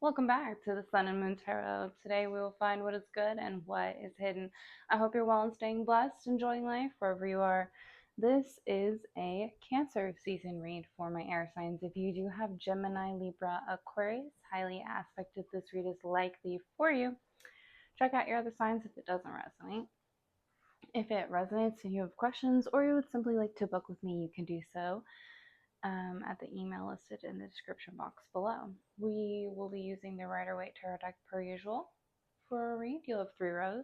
Welcome back to the Sun and Moon Tarot. Today we will find what is good and what is hidden. I hope you're well and staying blessed, enjoying life wherever you are. This is a Cancer season read for my air signs. If you do have Gemini, Libra, Aquarius, highly aspected, this read is likely for you. Check out your other signs if it doesn't resonate. If it resonates and you have questions or you would simply like to book with me, you can do so at the email listed in the description box below. We will be using the Rider-Waite Tarot deck per usual for a read. You'll have 3 rows.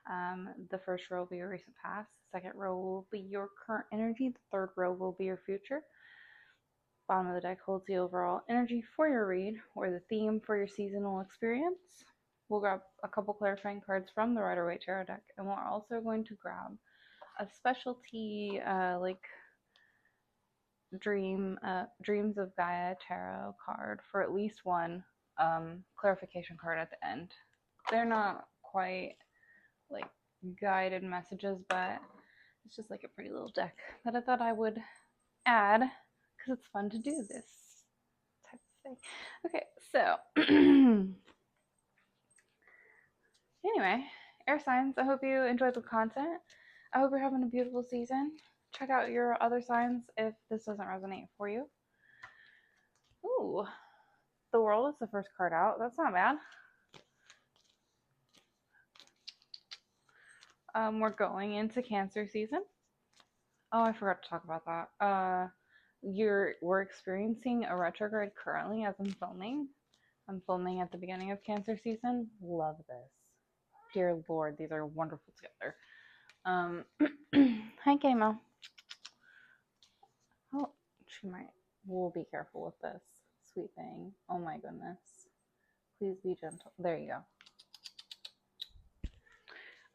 The first row will be your recent past. The second row will be your current energy. The third row will be your future. Bottom of the deck holds the overall energy for your read or the theme for your seasonal experience. We'll grab a couple clarifying cards from the Rider-Waite Tarot deck, and we're also going to grab a specialty Dreams of Gaia tarot card for at least one clarification card at the end. They're not quite like guided messages, but it's just like a pretty little deck that I thought I would add because it's fun to do this type of thing. Okay, so anyway, air signs, I hope you enjoyed the content. I hope you're having a beautiful season. Check out your other signs if this doesn't resonate for you. Ooh, the World is the first card out. That's not bad. We're going into Cancer season. Oh, I forgot to talk about that. We're experiencing a retrograde currently as I'm filming. I'm filming at the beginning of Cancer season. Love this. Dear Lord, these are wonderful together. Hi, Kamo. Oh, we'll be careful with this. Sweet thing. Oh my goodness. Please be gentle. There you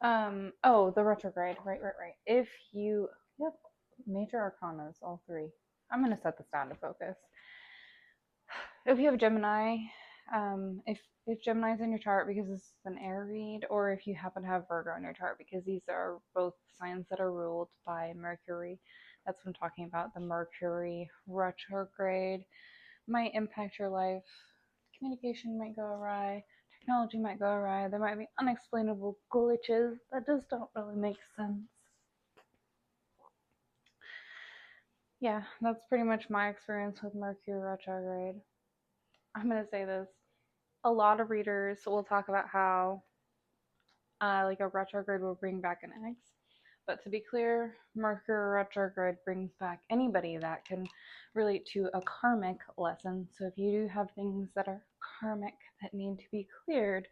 go. Oh, the retrograde. Right. If you have major arcanas, all 3. I'm going to set this down to focus. If you have Gemini, if Gemini's in your chart because this is an air read, or if you happen to have Virgo in your chart because these are both signs that are ruled by Mercury. That's what I'm talking about. The Mercury retrograde might impact your life. Communication might go awry. Technology might go awry. There might be unexplainable glitches that just don't really make sense. Yeah, that's pretty much my experience with Mercury retrograde. I'm going to say this. A lot of readers will talk about how like a retrograde will bring back an ex. But to be clear, Mercury retrograde brings back anybody that can relate to a karmic lesson. So if you do have things that are karmic that need to be cleared,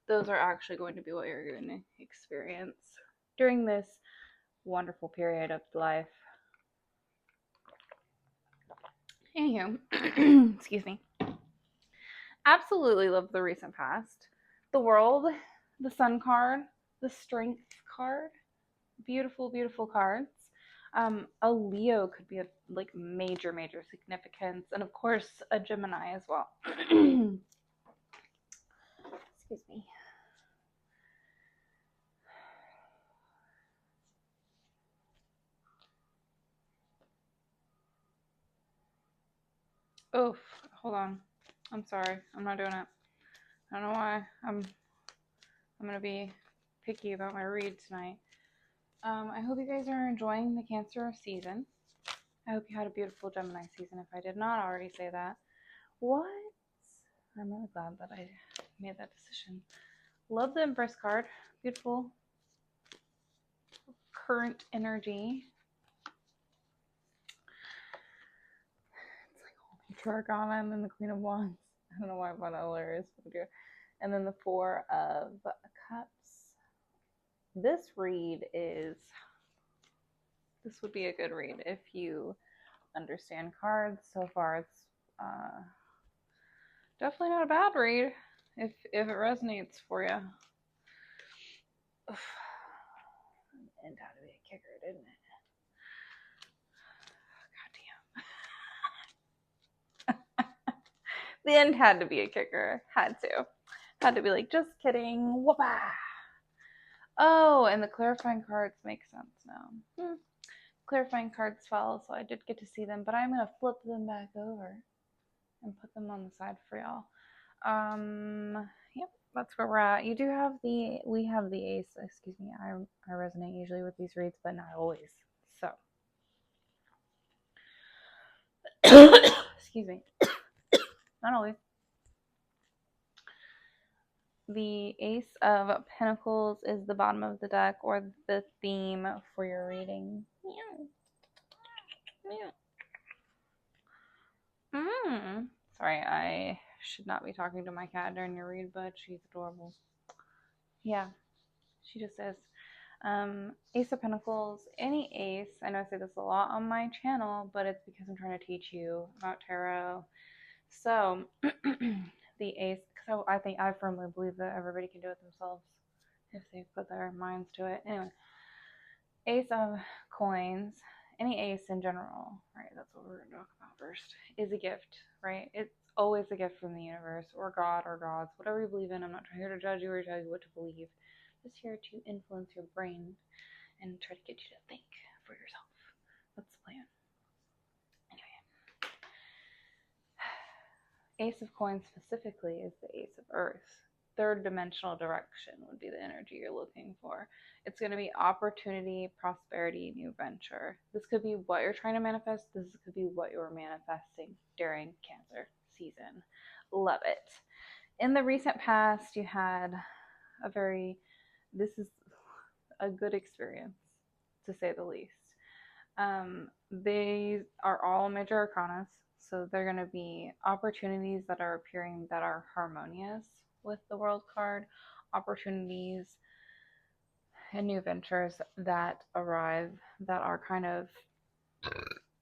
those are actually going to be what you're going to experience during this wonderful period of life. Anywho, excuse me. Absolutely love the recent past. The World, the Sun card, the Strength card. Beautiful, beautiful cards. A Leo could be a like major significance, and of course a Gemini as well. Excuse me. Oof, hold on. I'm sorry. I'm not doing it. I don't know why. I'm gonna be picky about my read tonight. I hope you guys are enjoying the Cancer season. I hope you had a beautiful Gemini season if I did not already say that. What? I'm really glad that I made that decision. Love the Empress card. Beautiful current energy. It's like holding two arcana and then the Queen of Wands. I don't know why I found that hilarious. And then the 4 of Cups. This would be a good read if you understand cards. So far it's definitely not a bad read if it resonates for you. It had to be a kicker, didn't it? God damn. The end had to be a kicker. Had to be like, just kidding. Whoopah. Oh, and the clarifying cards make sense now. Clarifying cards fell, so I did get to see them, but I'm going to flip them back over and put them on the side for y'all. Yep, that's where we're at. You do have we have the ace. Excuse me. I resonate usually with these reads, but not always. So, excuse me. Not always. The Ace of Pentacles is the bottom of the deck, or the theme for your reading. Sorry, I should not be talking to my cat during your read, but she's adorable. Yeah, she just is. Ace of Pentacles, any ace, I know I say this a lot on my channel, but it's because I'm trying to teach you about tarot. So, the ace, because I firmly believe that everybody can do it themselves if they put their minds to it. Anyway, ace of coins, any ace in general, right? That's what we're going to talk about first, is a gift, right? It's always a gift from the universe or God or gods, whatever you believe in. I'm not here to judge you or tell you what to believe. Just here to influence your brain and try to get you to think for yourself. That's the plan. Anyway, Ace of Coins specifically is the Ace of Earth. Third dimensional direction would be the energy you're looking for. It's going to be opportunity, prosperity, new venture. This could be what you're trying to manifest. This could be what you're manifesting during Cancer season. Love it. In the recent past, you had this is a good experience, to say the least. They are all major arcanas, so they're going to be opportunities that are appearing that are harmonious with the world card, opportunities and new ventures that arrive that are kind of,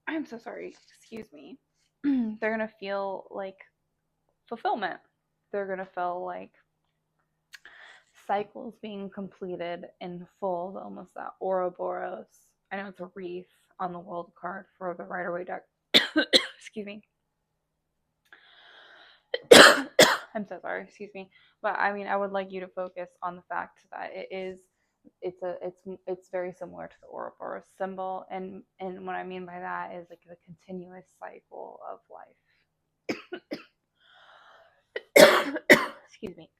I'm so sorry, excuse me, they're going to feel like fulfillment. They're going to feel like cycles being completed in full, almost that Ouroboros. I know it's a wreath on the world card for the Rider-Waite deck. Excuse me. I'm so sorry, excuse me. But I mean, I would like you to focus on the fact that it's very similar to the Ouroboros symbol, and what I mean by that is like the continuous cycle of life. Excuse me.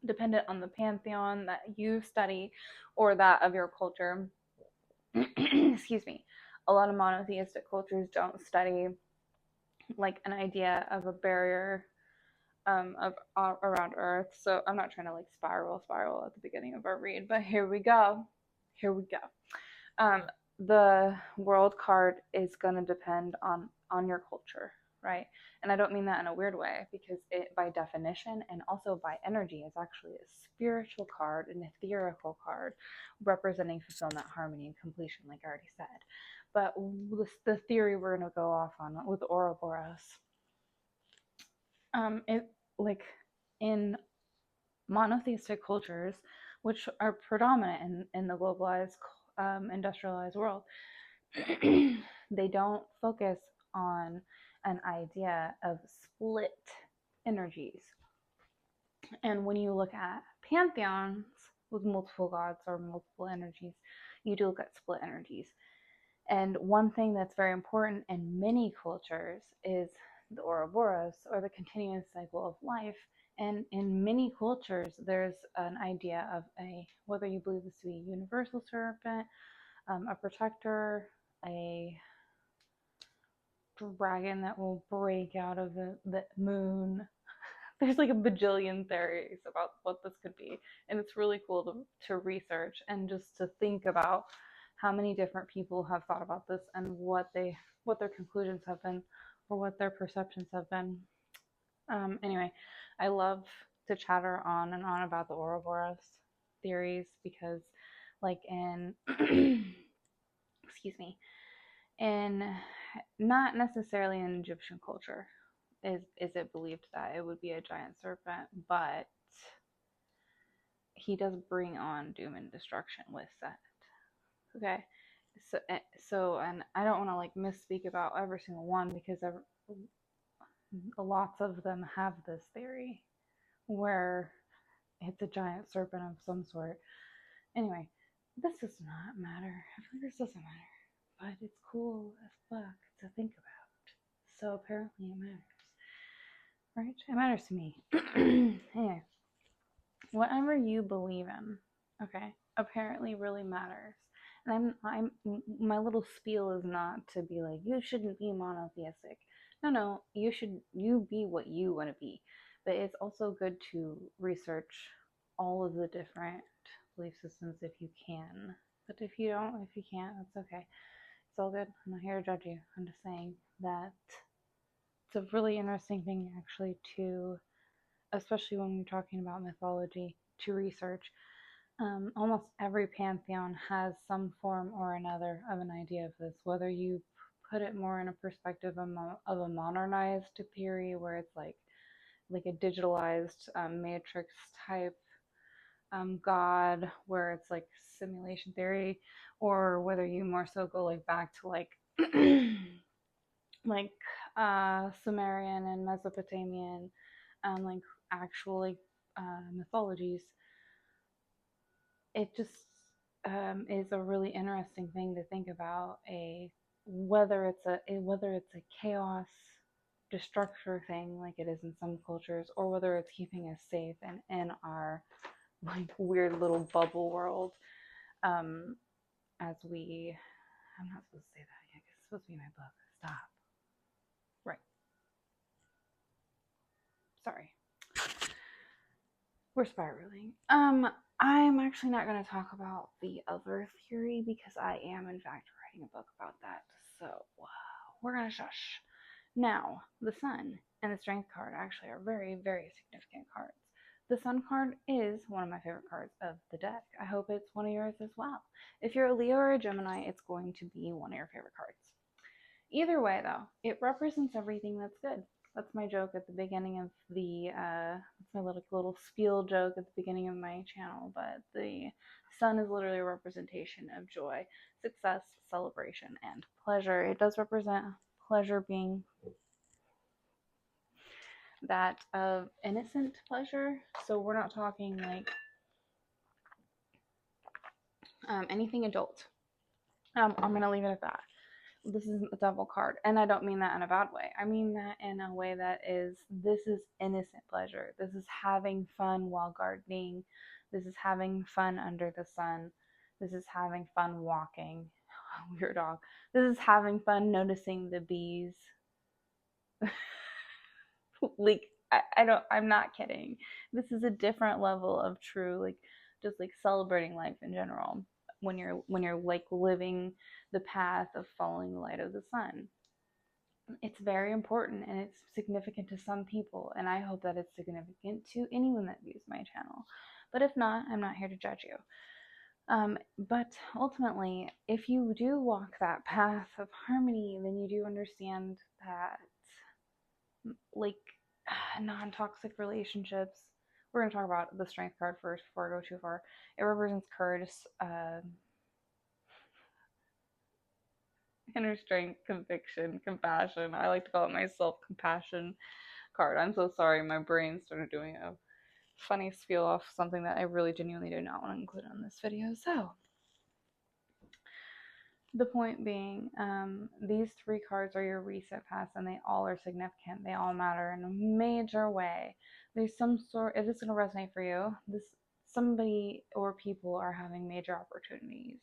Dependent on the pantheon that you study or that of your culture. Excuse me. A lot of monotheistic cultures don't study like an idea of a barrier around Earth. So I'm not trying to like spiral at the beginning of our read, but here we go. The world card is going to depend on your culture, right? And I don't mean that in a weird way, because it, by definition and also by energy, is actually a spiritual card, an etherical card, representing fulfillment, harmony, and completion, like I already said. But the theory we're going to go off on with Ouroboros, it like in monotheistic cultures, which are predominant in the globalized, industrialized world, they don't focus on an idea of split energies. And when you look at pantheons with multiple gods or multiple energies, you do look at split energies. And one thing that's very important in many cultures is the Ouroboros, or the continuous cycle of life. And in many cultures, there's an idea of whether you believe this to be a universal serpent, a protector, a dragon that will break out of the moon. There's like a bajillion theories about what this could be. And it's really cool to research and just to think about how many different people have thought about this and what their conclusions have been or what their perceptions have been. Anyway, I love to chatter on and on about the Ouroboros theories because, like in, excuse me, in not necessarily in Egyptian culture is it believed that it would be a giant serpent, but he does bring on doom and destruction with that. Okay, so and I don't want to like misspeak about every single one because lots of them have this theory where it's a giant serpent of some sort. Anyway, this does not matter. I feel like this doesn't matter, but it's cool as fuck to think about. So apparently it matters. right? It matters to me. Anyway, whatever you believe in, okay, apparently really matters. And my little spiel is not to be like, you shouldn't be monotheistic. No, you be what you want to be. But it's also good to research all of the different belief systems if you can. But if you don't, if you can't, that's okay. It's all good. I'm not here to judge you. I'm just saying that it's a really interesting thing actually to, especially when you're talking about mythology, to research. Almost every pantheon has some form or another of an idea of this, whether you put it more in a perspective of a modernized theory where it's like a digitalized matrix type god, where it's like simulation theory, or whether you more so go like back to like like Sumerian and Mesopotamian like actual like mythologies. It just is a really interesting thing to think about, a whether it's a chaos destructor thing like it is in some cultures, or whether it's keeping us safe and in our like weird little bubble world. As we, I'm not supposed to say that yet, 'cause it's supposed to be my book. Stop. Right. Sorry. We're spiraling. I'm actually not going to talk about the other theory because I am, in fact, writing a book about that. So, we're going to shush. Now, the Sun and the Strength card actually are very, very significant cards. The Sun card is one of my favorite cards of the deck. I hope it's one of yours as well. If you're a Leo or a Gemini, it's going to be one of your favorite cards. Either way, though, it represents everything that's good. That's my joke at the beginning of the, that's my little spiel joke at the beginning of my channel, but the Sun is literally a representation of joy, success, celebration, and pleasure. It does represent pleasure being that of innocent pleasure, so we're not talking like anything adult. I'm going to leave it at that. This isn't the devil card, and I don't mean that in a bad way. I mean that in a way that is, this is innocent pleasure. This is having fun while gardening. This is having fun under the sun. This is having fun walking. Weird dog. This is having fun noticing the bees. Like, I'm not kidding. This is a different level of true, like, just like celebrating life in general when you're like living the path of following the light of the sun. It's very important and it's significant to some people, and I hope that it's significant to anyone that views my channel. But if not, I'm not here to judge you. But ultimately, if you do walk that path of harmony, then you do understand that, like, non-toxic relationships. We're going to talk about the Strength card first before I go too far. It represents courage, inner strength, conviction, compassion. I like to call it my self-compassion card. I'm so sorry, my brain started doing a funny spiel off something that I really genuinely do not want to include on this video. So, the point being, these three cards are your reset paths, and they all are significant. They all matter in a major way. There's some sort, if it's going to resonate for you, somebody or people are having major opportunities,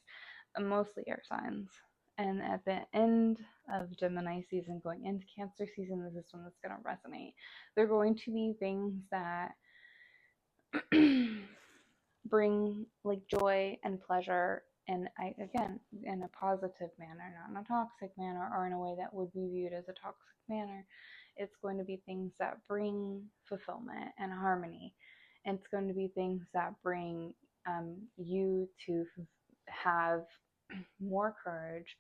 mostly air signs. And at the end of Gemini season, going into Cancer season, this is when it's going to resonate. They're going to be things that bring like joy and pleasure, and again, in a positive manner, not in a toxic manner or in a way that would be viewed as a toxic manner. It's going to be things that bring fulfillment and harmony. And it's going to be things that bring you to have more courage,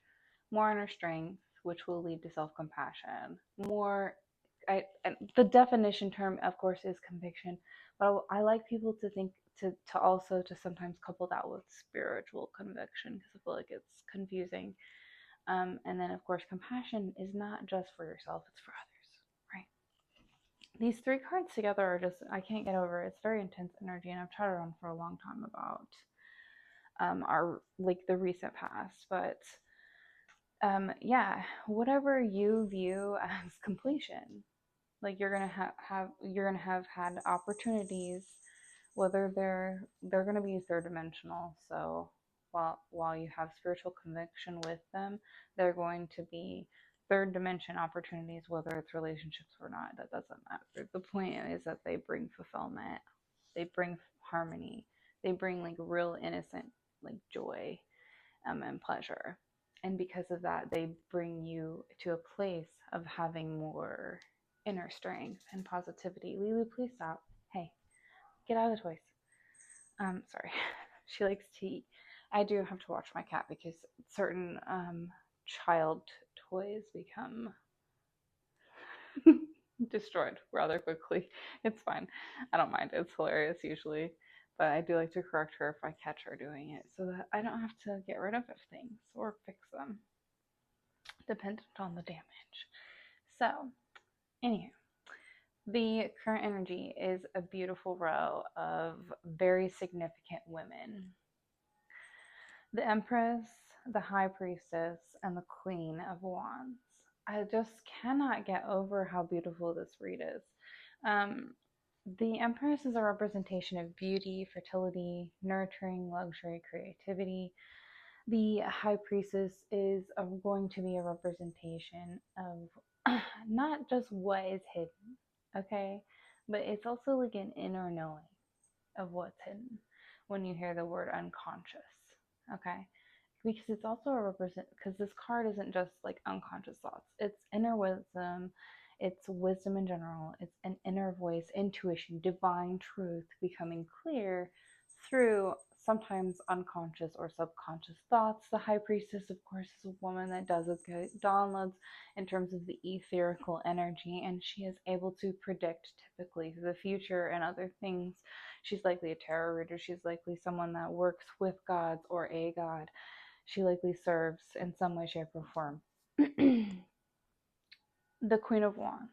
more inner strength, which will lead to self-compassion. The definition term, of course, is conviction, but I like people to think to also to sometimes couple that with spiritual conviction, because I feel like it's confusing. And then, of course, compassion is not just for yourself; it's for others, right? These three cards together are just, I can't get over it. It's very intense energy, and I've chatted on for a long time about our like the recent past, but yeah, whatever you view as completion, Like you're gonna have had opportunities, whether they're gonna be third dimensional. So while you have spiritual conviction with them, they're going to be third dimension opportunities, whether it's relationships or not. That doesn't matter. The point is that they bring fulfillment, they bring harmony, they bring like real innocent like joy, and pleasure. And because of that, they bring you to a place of having more inner strength and positivity. Lulu, please stop. Hey, get out of the toys. Sorry. She likes to eat. I do have to watch my cat because certain child toys become destroyed rather quickly. It's fine. I don't mind. It's hilarious usually. But I do like to correct her if I catch her doing it so that I don't have to get rid of things or fix them, dependent on the damage. So, anywho, the current energy is a beautiful row of very significant women: the Empress, the High Priestess, and the Queen of Wands. I just cannot get over how beautiful this read is. The Empress is a representation of beauty, fertility, nurturing, luxury, creativity. The High Priestess is going to be a representation of not just what is hidden, okay, but it's also like an inner knowing of what's hidden when you hear the word unconscious, okay? Because it's also a represent, because this card isn't just like unconscious thoughts, it's inner wisdom, it's wisdom in general, it's an inner voice, intuition, divine truth becoming clear through sometimes unconscious or subconscious thoughts. The High Priestess, of course, is a woman that does good downloads in terms of the etherical energy, and she is able to predict typically the future and other things. She's likely a tarot reader. She's likely someone that works with gods or a god. She likely serves in some way, shape, or form. The Queen of Wands,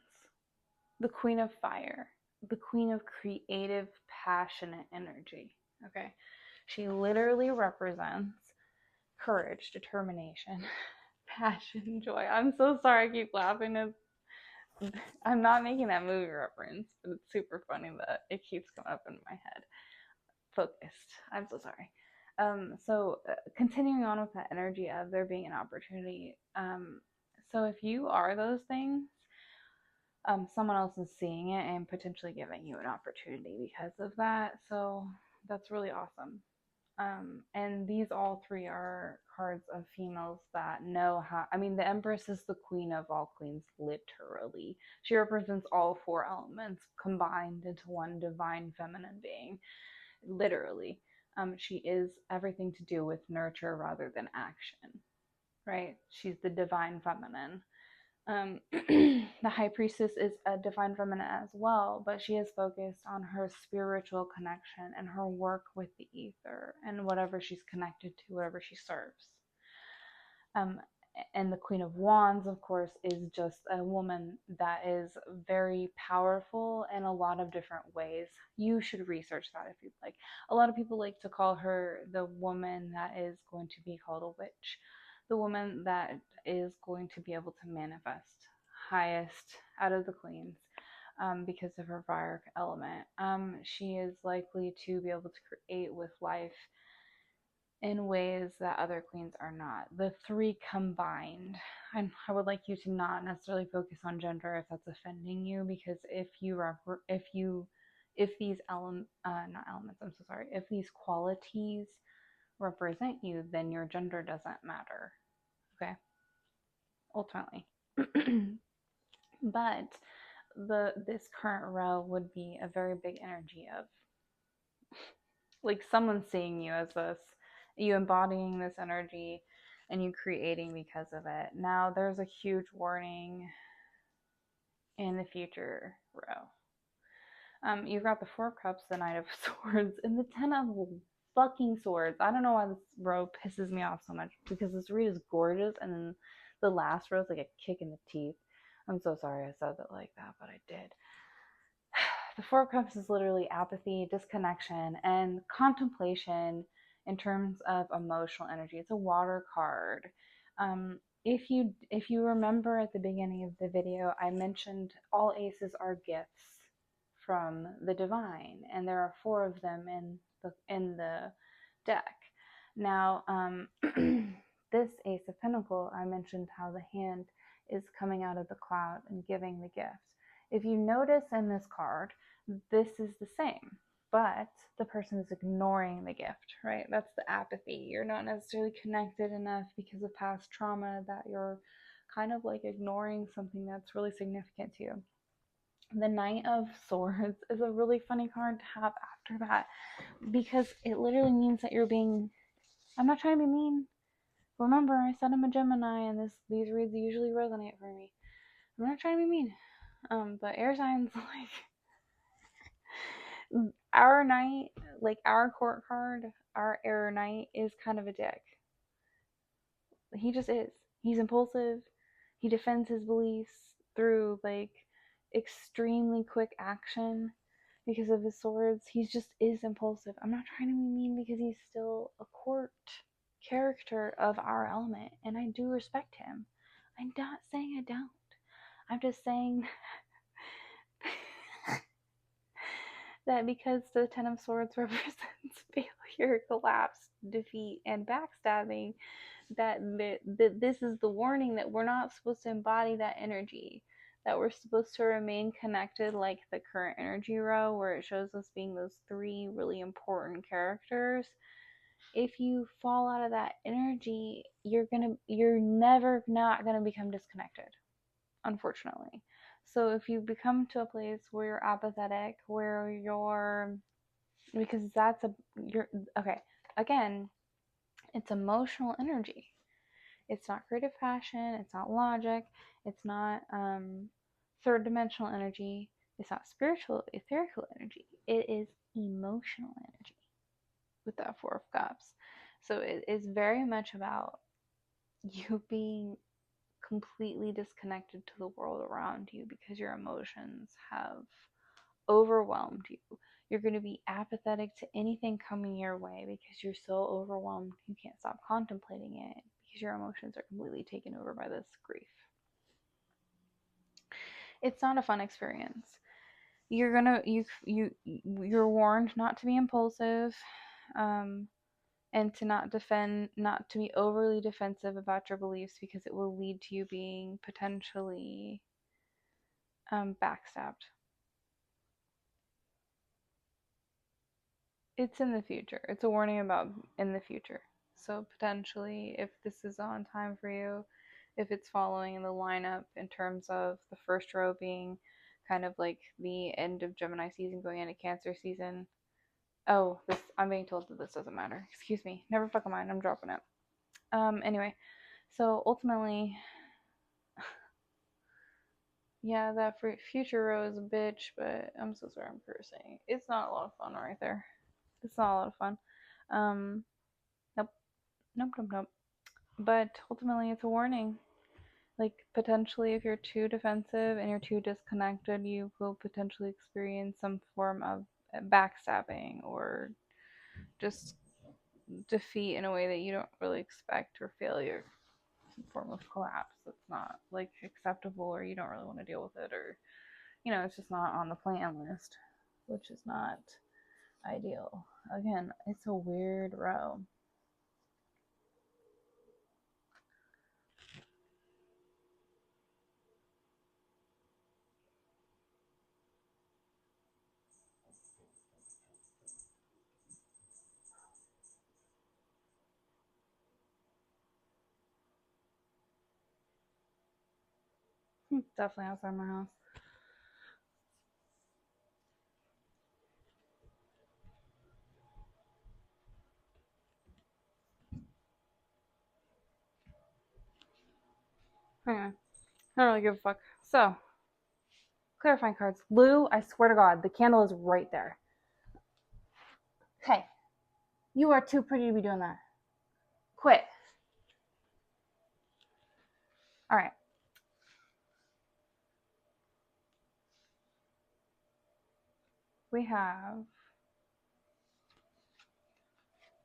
the Queen of Fire, the Queen of creative, passionate energy. Okay. She literally represents courage, determination, passion, joy. I'm so sorry I keep laughing. I'm not making that movie reference, but it's super funny that it keeps coming up in my head. Focused. I'm so sorry. Continuing on with that energy of there being an opportunity. So if you are those things, someone else is seeing it and potentially giving you an opportunity because of that. So that's really awesome. And these all three are cards of females that know how. I mean, the Empress is the queen of all queens, literally. She represents all four elements combined into one divine feminine being, literally. She is everything to do with nurture rather than action, right? She's the divine feminine. The High Priestess is a divine feminine as well, but she is focused on her spiritual connection and her work with the ether and whatever she's connected to, whatever she serves. And the Queen of Wands, of course, is just a woman that is very powerful in a lot of different ways. You should research that if you'd like. A lot of people like to call her the woman that is going to be called a witch, the woman that is going to be able to manifest highest out of the queens, because of her fire element. She is likely to be able to create with life in ways that other queens are not. The three combined. I would like you to not necessarily focus on gender if that's offending you, because if these if these qualities represent you, then your gender doesn't matter. Okay, ultimately. But this current row would be a very big energy of like someone seeing you as this, you embodying this energy, and you creating because of it. Now there's a huge warning in the future row. You've got the Four of Cups, the Knight of Swords, and the Ten of fucking Swords. I don't know why this row pisses me off so much, because this read is gorgeous, and then the last row is like a kick in the teeth. I'm so sorry I said that like that, but I did. The Four of Cups is literally apathy, disconnection, and contemplation in terms of emotional energy. It's a water card. if you remember at the beginning of the video, I mentioned all aces are gifts from the divine, and there are 4 of them in the deck. Now, this Ace of Pentacles, I mentioned how the hand is coming out of the cloud and giving the gift. If you notice in this card, this is the same, but the person is ignoring the gift, right? That's the apathy. You're not necessarily connected enough because of past trauma that you're kind of like ignoring something that's really significant to you. The Knight of Swords is a really funny card to have after that, because it literally means that you're being, I'm not trying to be mean. Remember, I said I'm a Gemini, and these reads usually resonate for me. I'm not trying to be mean. But air signs, like, our knight, like our court card, our air knight is kind of a dick. He just is. He's impulsive. He defends his beliefs through like extremely quick action because of his swords. He just is impulsive. I'm not trying to be mean because he's still a court character of our element, and I do respect him. I'm not saying I don't. I'm just saying that because the Ten of Swords represents failure, collapse, defeat, and backstabbing, that this is the warning that we're not supposed to embody that energy, that we're supposed to remain connected like the current energy row where it shows us being those 3 really important characters. If you fall out of that energy, you're never not gonna become disconnected, unfortunately. So if you become to a place where you're apathetic, where you're, because you're, okay, again, it's emotional energy. It's not creative passion, it's not logic, it's not third dimensional energy, it's not spiritual, etherical energy. It is emotional energy with that 4 of Cups. So it is very much about you being completely disconnected to the world around you because your emotions have overwhelmed you. You're going to be apathetic to anything coming your way because you're so overwhelmed you can't stop contemplating it because your emotions are completely taken over by this grief. It's not a fun experience. You're warned not to be impulsive, and to not to be overly defensive about your beliefs because it will lead to you being potentially backstabbed. It's in the future. It's a warning about in the future. So potentially, if this is on time for you, if it's following in the lineup in terms of the first row being kind of like the end of Gemini season going into Cancer season. Oh, I'm being told that this doesn't matter. Excuse me. Never fucking mind. I'm dropping it. Anyway, so ultimately, yeah, that future row is a bitch, but I'm so sorry I'm cursing. It's not a lot of fun right there. It's not a lot of fun. Nope. But ultimately, it's a warning. Like, potentially, if you're too defensive and you're too disconnected, you will potentially experience some form of backstabbing or just defeat in a way that you don't really expect, or failure, some form of collapse that's not like acceptable, or you don't really want to deal with it, or it's just not on the plan list, which is not ideal. Again, it's a weird row. Definitely outside my house. Anyway, I don't really give a fuck. So, clarifying cards. Lou, I swear to God, the candle is right there. Hey, you are too pretty to be doing that. Quit. All right. We have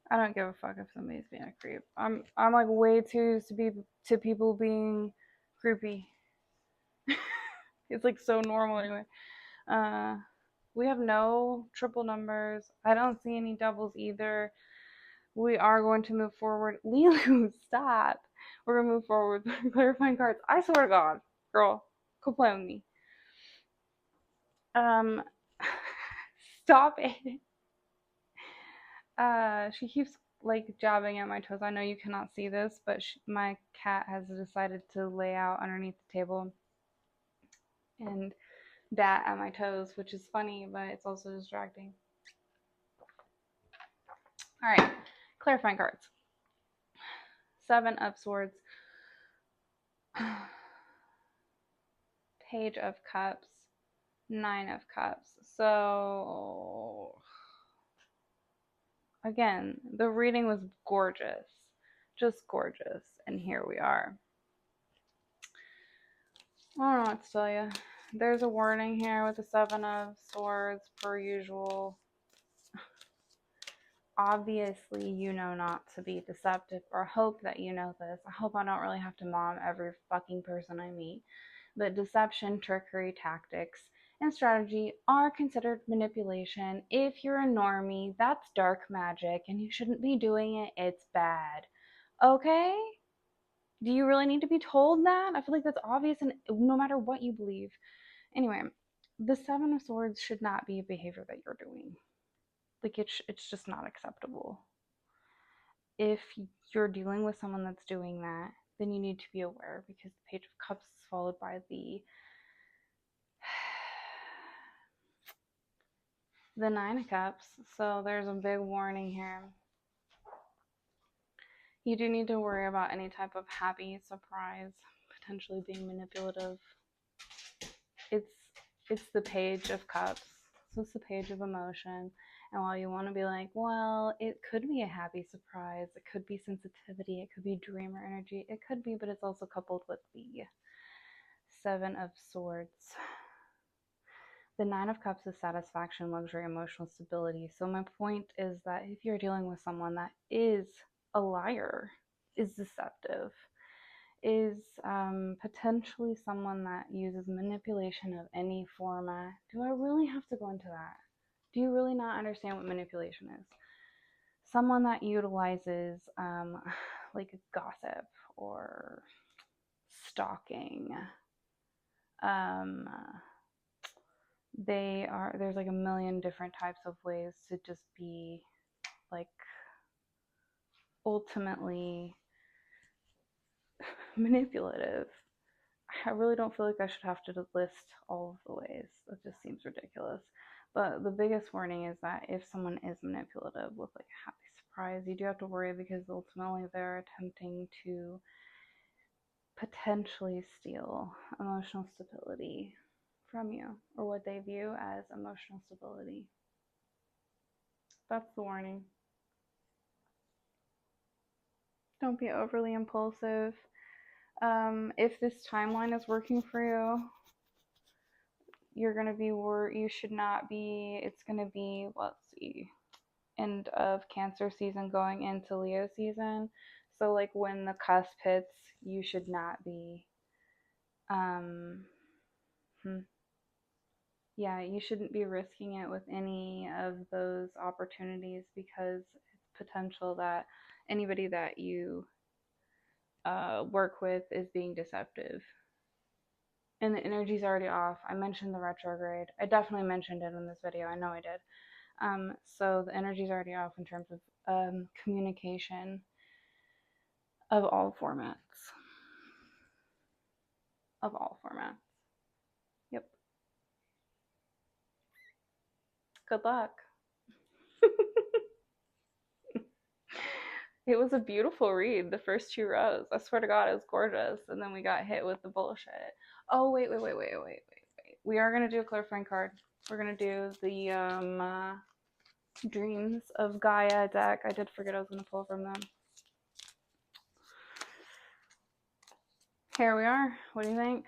I don't give a fuck if somebody's being a creep. I'm like way too used to people being creepy. It's like so normal anyway. We have no triple numbers. I don't see any doubles either. We are going to move forward. Lilu, stop. We're gonna move forward with clarifying cards. I swear to God, girl, quit playing with me. Um, stop it. She keeps like jabbing at my toes. I know you cannot see this, but my cat has decided to lay out underneath the table and bat at my toes, which is funny, but it's also distracting. All right, clarifying cards. 7 of Swords, Page of Cups, 9 of Cups. So again, the reading was gorgeous, just gorgeous, and here we are. I don't know what to tell you. There's a warning here with the 7 of Swords, per usual. Obviously, you know not to be deceptive, or hope that you know this. I hope I don't really have to mom every fucking person I meet. But deception, trickery, tactics, and strategy are considered manipulation. If you're a normie, that's dark magic, and you shouldn't be doing it. It's bad. Okay? Do you really need to be told that? I feel like that's obvious, and no matter what you believe. Anyway, the 7 of Swords should not be a behavior that you're doing. Like, it's just not acceptable. If you're dealing with someone that's doing that, then you need to be aware, because the Page of Cups is followed by the 9 of Cups. So there's a big warning here. You do need to worry about any type of happy surprise potentially being manipulative. It's the Page of Cups, so it's the Page of emotion. And while you want to be like, well, it could be a happy surprise, it could be sensitivity, it could be dreamer energy, it could be, but it's also coupled with the 7 of Swords. The 9 of Cups is satisfaction, luxury, emotional stability. So my point is that if you're dealing with someone that is a liar, is deceptive, is potentially someone that uses manipulation of any format, do I really have to go into that? Do you really not understand what manipulation is? Someone that utilizes like gossip or stalking. There's like a million different types of ways to just be like ultimately manipulative. I really don't feel like I should have to list all of the ways. That just seems ridiculous. But the biggest warning is that if someone is manipulative with like a happy surprise, you do have to worry, because ultimately they're attempting to potentially steal emotional stability from you, or what they view as emotional stability. That's the warning. Don't be overly impulsive. If this timeline is working for you, you're gonna be you should not be. It's gonna be, let's see, end of Cancer season going into Leo season. So like when the cusp hits, you should not be. Yeah, you shouldn't be risking it with any of those opportunities, because it's potential that anybody that you work with is being deceptive. And the energy's already off. I mentioned the retrograde. I definitely mentioned it in this video. I know I did. So the energy's already off in terms of communication of all formats. Of all formats. Yep. Good luck. It was a beautiful read, the first 2 rows. I swear to God, it was gorgeous. And then we got hit with the bullshit. Oh, wait. We are going to do a clarifying card. We're going to do the Dreams of Gaia deck. I did forget I was going to pull from them. Here we are. What do you think?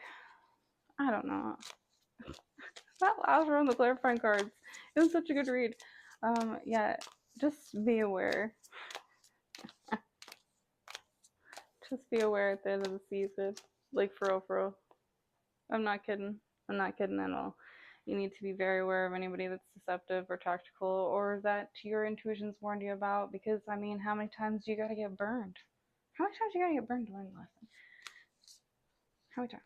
I don't know. That last round, the clarifying cards. It was such a good read. Yeah, just be aware. Just be aware at the end of the season. Like, for real, for real. I'm not kidding. I'm not kidding at all. You need to be very aware of anybody that's deceptive or tactical or that your intuitions warned you about, because, I mean, how many times do you gotta get burned? How many times do you gotta get burned to learn a lesson? How many times?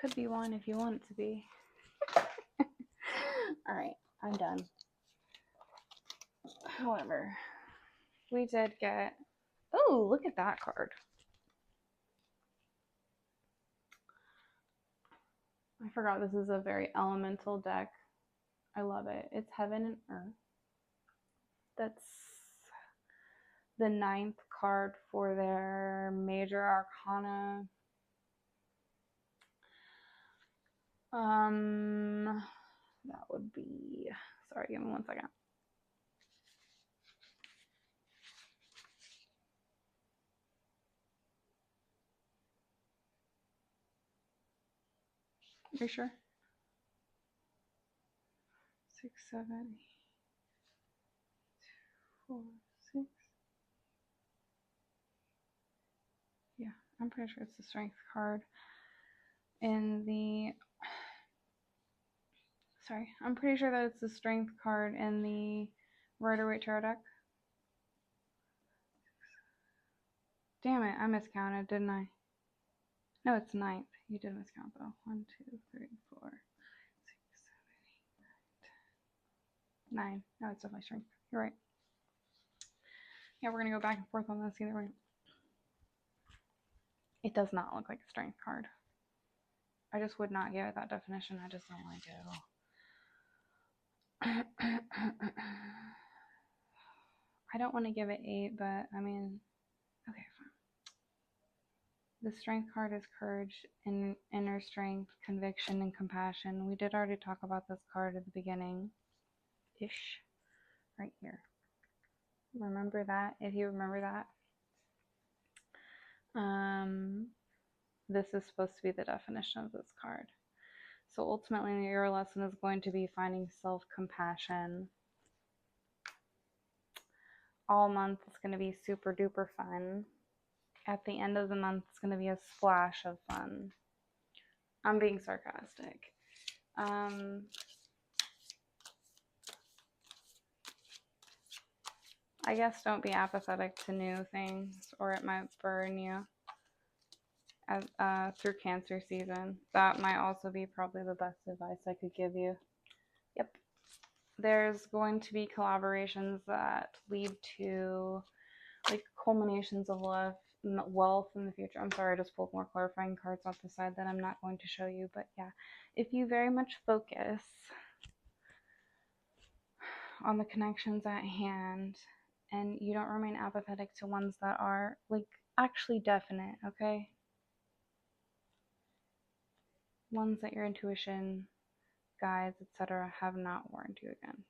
Could be one if you want it to be. Alright, I'm done. However, we did get... Oh, look at that card. I forgot this is a very elemental deck. I love it. It's Heaven and Earth. That's the 9th card for their major arcana. That would be... Sorry, give me 1 second. Are you sure? 6, 7, 8, 4, 6. Yeah, I'm pretty sure it's the Strength card in the... Sorry, I'm pretty sure that it's the Strength card in the Rider-Waite Tarot deck. Damn it, I miscounted, didn't I? No, it's 9th. You did miscount though. 1, 2, 3, 4, 6, 7, 8, 9, 10. 9. No, it's definitely Strength. You're right. Yeah, we're gonna go back and forth on this either way. It does not look like a Strength card. I just would not give it that definition. I just don't like it at all. I don't want to give it 8, but I mean, okay, fine. The Strength card is courage, inner strength, conviction, and compassion. We did already talk about this card at the beginning-ish, right here. Remember that, if you remember that. This is supposed to be the definition of this card. So ultimately, your lesson is going to be finding self-compassion. All month is going to be super duper fun. At the end of the month, it's going to be a splash of fun. I'm being sarcastic. I guess don't be apathetic to new things, or it might burn you through Cancer season. That might also be probably the best advice I could give you. Yep. There's going to be collaborations that lead to like culminations of wealth in the future. I'm sorry, I just pulled more clarifying cards off the side that I'm not going to show you, but yeah, if you very much focus on the connections at hand and you don't remain apathetic to ones that are like actually definite, okay? Ones that your intuition, guides, etc. have not warned you against,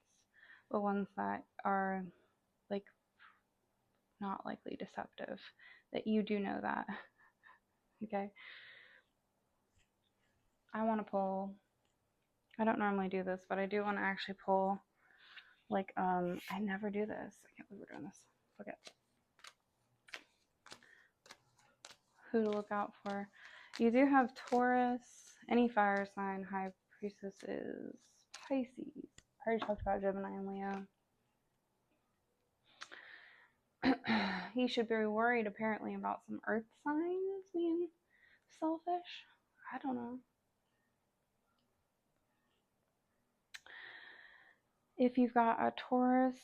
but ones that are like not likely deceptive, that you do know that. Okay, I want to pull, I don't normally do this, but I do want to actually pull like I never do this. I can't believe we're doing this. Okay, who to look out for. You do have Taurus, any fire sign. High Priestess is Pisces. I already talked about Gemini and Leo. He should be worried apparently about some earth signs being selfish. I don't know. If you've got a Taurus,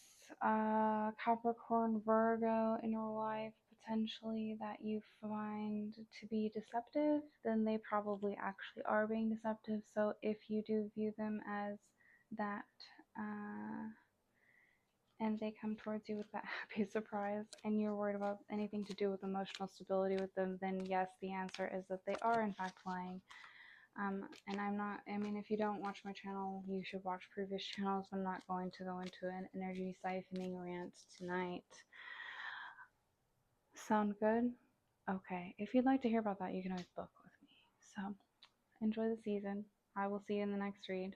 Capricorn, Virgo in your life potentially that you find to be deceptive, then they probably actually are being deceptive. So if you do view them as that, and they come towards you with that happy surprise and you're worried about anything to do with emotional stability with them, then yes, the answer is that they are in fact lying. And I'm not, I mean, if you don't watch my channel, you should watch previous channels. I'm not going to go into an energy siphoning rant tonight. Sound good? Okay. If you'd like to hear about that, you can always book with me. So enjoy the season. I will see you in the next read.